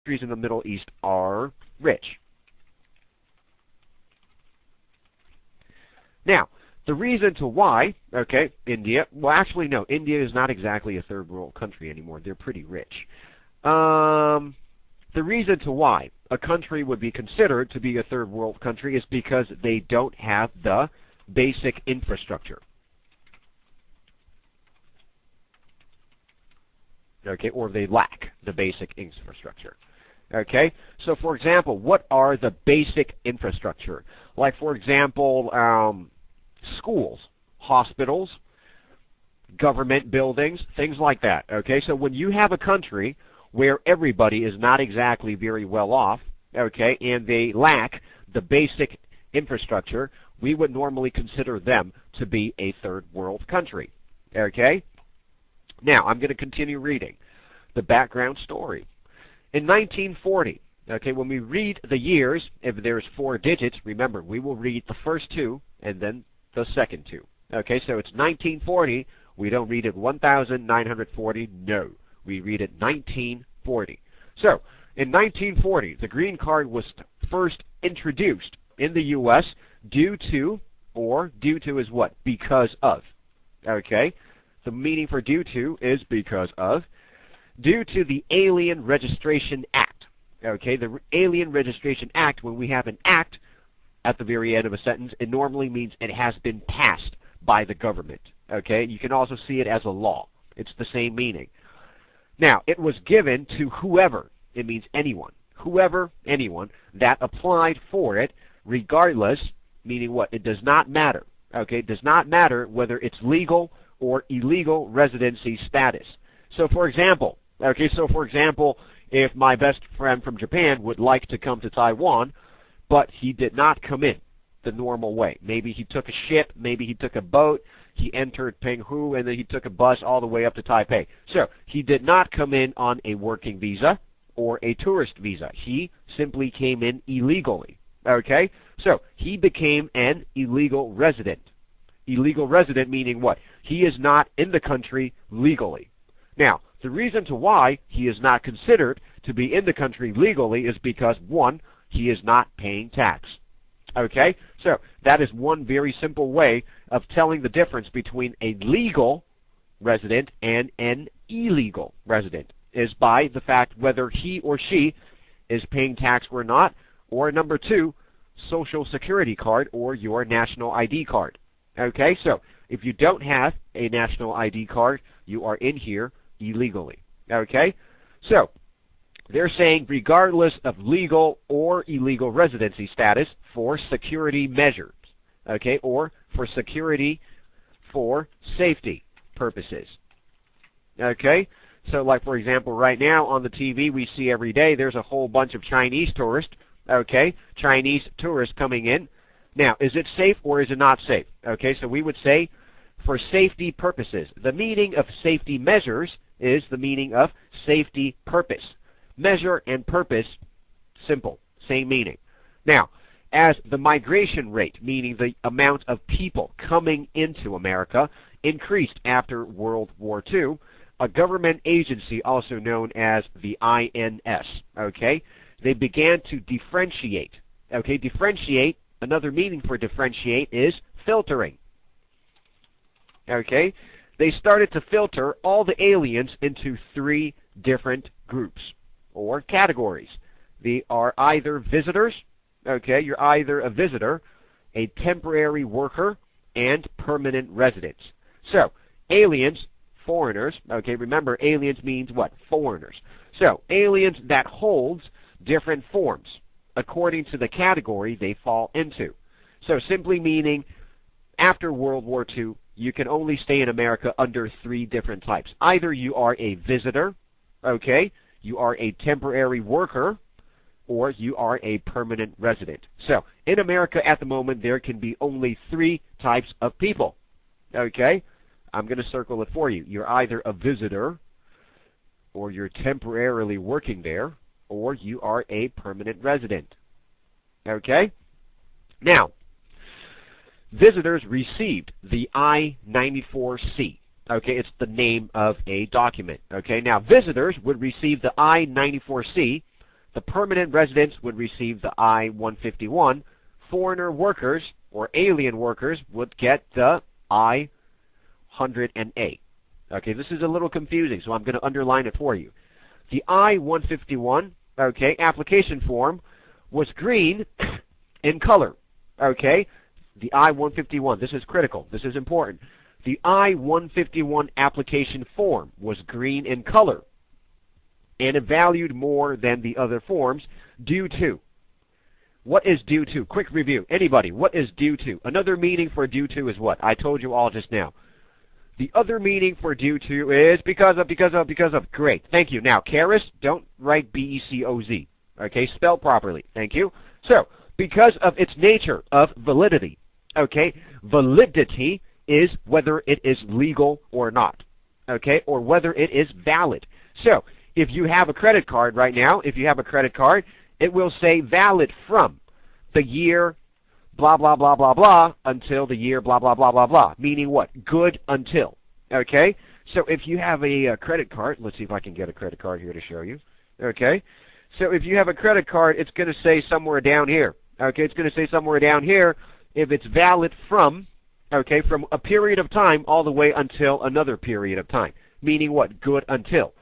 countries in the Middle East are rich. Now, the reason to why, okay, India, well, actually, no, India is not exactly a third world country anymore. They're pretty rich. The reason to why a country would be considered to be a third world country is because they don't have the basic infrastructure. Okay, or they lack the basic infrastructure. Okay, so for example, what are the basic infrastructure? Like, for example, schools, hospitals, government buildings, things like that. Okay, so when you have a country where everybody is not exactly very well off, okay, and they lack the basic infrastructure, we would normally consider them to be a third world country. Okay? Now, I'm going to continue reading the background story. In 1940, okay, when we read the years, if there's 4 digits, remember, we will read the first 2 and then the second 2. Okay, so it's 1940. We don't read it 1940. No, we read it 1940. So, in 1940, the green card was first introduced in the U.S. due to is what? Because of. Okay? The meaning for due to is because of. Due to the Alien Registration Act. Okay? The Alien Registration Act, when we have an act at the very end of a sentence, it normally means it has been passed by the government. Okay? You can also see it as a law. It's the same meaning. Now, it was given to whoever. It means anyone. Whoever, anyone, that applied for it, regardless, meaning what? It does not matter. Okay? It does not matter whether it's legal or illegal residency status. So, for example, if my best friend from Japan would like to come to Taiwan, but he did not come in the normal way. Maybe he took a ship, maybe he took a boat, he entered Penghu, and then he took a bus all the way up to Taipei. So, he did not come in on a working visa or a tourist visa. He simply came in illegally. Okay? So, he became an illegal resident. Illegal resident meaning what? He is not in the country legally. Now, the reason to why he is not considered to be in the country legally is because, 1, he is not paying tax. Okay? So, that is one very simple way of telling the difference between a legal resident and an illegal resident, is by the fact whether he or she is paying tax or not, or number 2, Social Security card or your national ID card. Okay? So, if you don't have a national ID card, you are in here illegally. Okay? So, they're saying regardless of legal or illegal residency status for security measures, okay, or for security for safety purposes. Okay? So, like, for example, right now on the TV we see every day there's a whole bunch of Chinese tourists, okay, Chinese tourists coming in. Now, is it safe or is it not safe? Okay, so we would say for safety purposes. The meaning of safety measures is the meaning of safety purpose. Measure and purpose, simple, same meaning. Now, as the migration rate, meaning the amount of people coming into America, increased after World War II, a government agency also known as the INS, okay, they began to differentiate. Okay, differentiate, another meaning for differentiate is filtering. Okay, they started to filter all the aliens into 3 different groups or categories. They are either visitors, okay, you're either a visitor, a temporary worker, and permanent residents. So, aliens, foreigners, okay, remember aliens means what? Foreigners. So, aliens that holds different forms according to the category they fall into. So, simply meaning after World War II, you can only stay in America under 3 different types. Either you are a visitor, okay, you are a temporary worker, or you are a permanent resident. So, in America at the moment, there can be only 3 types of people. Okay? I'm going to circle it for you. You're either a visitor, or you're temporarily working there, or you are a permanent resident. Okay? Now, visitors received the I-94C. Okay, it's the name of a document. Okay, now visitors would receive the I-94C The permanent residents would receive the I-151. Foreigner workers or alien workers would get the I-100A. Okay, this is a little confusing, so I'm going to underline it for you. The I-151, okay, application form was green in color. Okay, the I-151, this is critical, this is important. The I-151 application form was green in color, and it valued more than the other forms due to. What is due to? Quick review. Anybody, what is due to? Another meaning for due to is what? I told you all just now. The other meaning for due to is because of. Great. Thank you. Now, Karis, don't write B-E-C-O-Z. Okay, spell properly. Thank you. So, because of its nature of validity. Okay, validity is whether it is legal or not. Okay, or whether it is valid. So, if you have a credit card right now, it will say valid from the year blah, blah, blah, blah, blah, until the year blah, blah, blah, blah, blah. Meaning what? Good until. Okay? So if you have a credit card, let's see if I can get a credit card here to show you. Okay? So if you have a credit card, it's going to say somewhere down here. Okay? It's going to say somewhere down here if it's valid from, okay, from a period of time all the way until another period of time. Meaning what? Good until.